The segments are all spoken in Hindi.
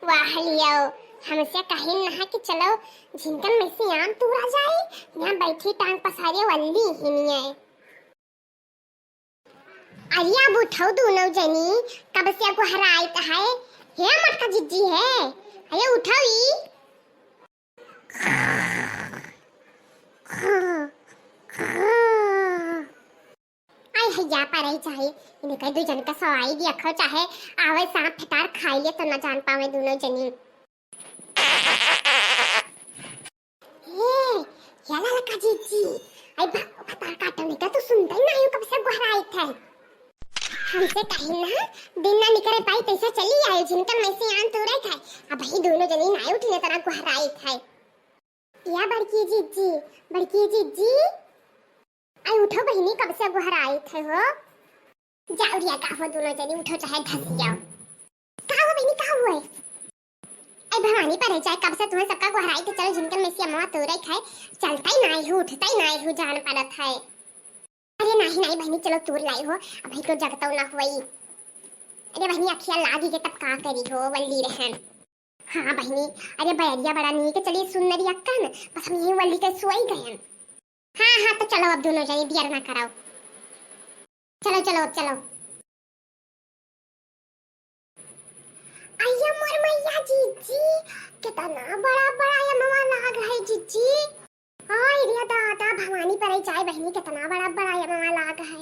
वाह लियो हमसे कहीं ना कि चलो झिनकन में से आम तूरा जाए। यहाँ बैठी टांग पसारे वल्ली ही नहीं है। अरे अब उठाओ दोनों जनी, कब से आपको हराई है। हे मटका जिज्जी है, अरे उठाओ ई। आई है जा पर आई चाहे इन्हें कह दो जन का सवाई दी अखो चाहे आवे सांप फटार खाई ले तो ना जान पावे दोनों जनी। हे याला लका जीजी आई फटार काटो नहीं तो सुनता ही नहीं कब से गुहराई थे। हमसे कहीं ना दिन ना निकले पाई तैसा चली आए जिनकन में से आन तोरे थे। अब भाई दोनों जनी ना उठने तरह गुहराई थे। या बड़की जीजी आई उठो बहिनी कब से गुहराई थे हो। जाओ रिया का हो दोनों जनी उठो चाहे धस जाओ। का हो बहिनी का हुआ है। आई भवानी पर चाहे कब से तुम्हें सबका गुहराई थे। चलो जिनकन में से अम्मा तोरे खाए चलता ही नहीं हो उठता ही नहीं हो जान पड़त है। अरे नहीं बहनी चलो तूर लाई हो अब भाई को जगता ना हुई। अरे बहनी अखिया लागी के तब का करी हो वल्ली रहन। हाँ बहनी अरे बैरिया बड़ा नहीं के चलिए सुंदरी अक्का न बस हम यही वल्ली के सोई गए। हाँ तो चलो अब दोनों जनी दियर ना कराओ। चलो अब चलो। अय्या मोर मैया जीजी कितना बड़ा ये मामा लाग है जीजी। हाय रिया दादा भवानी पर चाय बहनी कितना बड़ा ये मामा लाग है।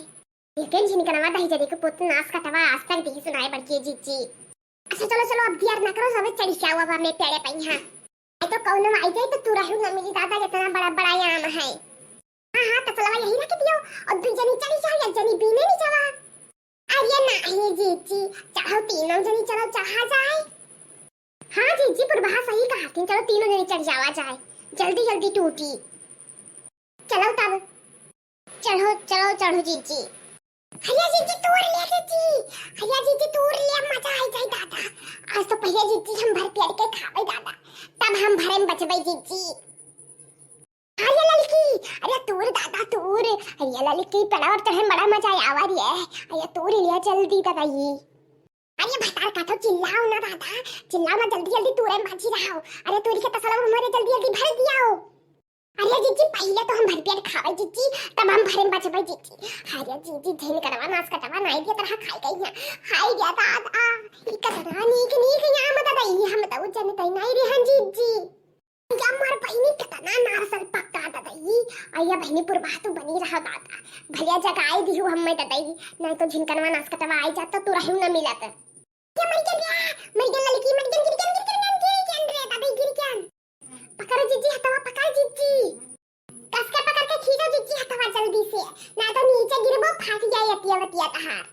लेकिन जिनकनवा दही जरी के पुत नास कटवा आज तक दी सुनाए बड़की जीजी। अच्छा चलो अब दियर ना करो सब चली जाओ अब मैं पेड़े पे हां। आई तो कौन आई जाए तो तू रहू ना मेरी दादा कितना बड़ा ये आम है। हाँ तो चलवा यही ना के दियो और दू जनी चली जाओ या जनी बीने नहीं जावा। अरे नहीं जीजी चाहो तीनों जनी चलो चाहा जाए। हाँ जीजी पर बाहर सही कहा थी चलो तीनों जनी चढ़ जावा जाए जल्दी टूटी। चलो तब चढ़ो जीजी। हैया जीजी तोड़ ले जीजी। हैया जीजी तोड़ ले मजा आ जाए दादा। आज तो पहले जीजी हम भर पेड़ के खावे दादा तब हम भरे में बचबे जीजी। अरे ललकी अरे तोड़ दादा तोड़। अरे ललकी पड़ा और तुम्हें बड़ा मजा आवा रही है। अरे तोड़ लिया जल्दी दादा ये। अरे भटार काटो चिल्लाओ ना दादा चिल्लाओ ना जल्दी तोड़े बाजी रहो। अरे तोड़ी के तसला हमारे जल्दी भर दियाओ। अरे जीजी पहले तो हम भर पेट खावे जीजी तब हम भरे में बचबे जीजी। अरे जीजी धेन करवा नास कटवा नहीं दिया तरह खाई गई ना खाई गया दादा ई कतना नीक या मत दाई हम तो जनते नहीं रे हन जीजी। या मार बहिनी कितना नारसल पक्का दादाई। आया बहिनी पुरबा तो बनी रहा दादा भलिया जगाई दिहु हम मैं दादाई नहीं तो झिनकनवा नास कटवा आई जाता तो रहू ना मिलत। क्या मर गया लड़की मर गया गिर रे दादाई गिर क्या। पकड़ो जीजी हथवा पकड़ जीजी कस के पकड़ के खींचो जीजी हथवा जल्दी से ना तो नीचे गिरबो फाट जाए अतिया तहार।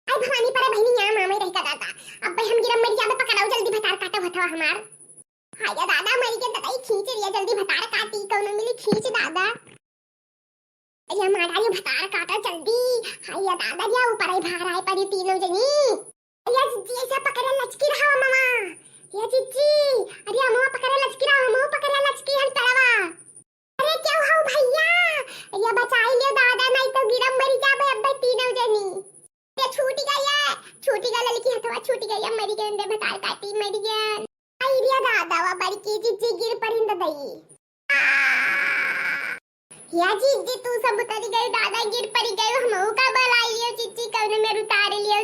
आई भवानी पर बहिनी यहां मामे रह का दादा अब भाई हम गिरम मर जाबे पकड़ाओ जल्दी भतार काटो हथवा हमार। हाया दादा मरी के दादाई खींच रिया जल्दी भतार काटी कौनो मिली खींच दादा। अरे हमारा ये भतार काटा जल्दी। हाया दादा या ऊपर आई भार आए पड़ी तीनों जनी। या जीजी ऐसा पकड़े लचकी रहा मामा या जीजी। अरे अम्मा पकड़े लचकी रहा अम्मा पकड़े लचकी हम तड़वा। अरे क्या हुआ भैया ये बचाई लियो दादा नहीं तो गिरम मरी जाबे अब तीनों जनी। ये छूटी गया लड़की हथवा छूटी गई मरी गए अंदर भतार काटी मरी गया। आई रिया दादा वा बड़की जीजी गिर परिंद दई। या जीजी तू सब उतर गई दादा गिर पड़ी गई हम का बलाई लियो जीजी कौन में उतार लियो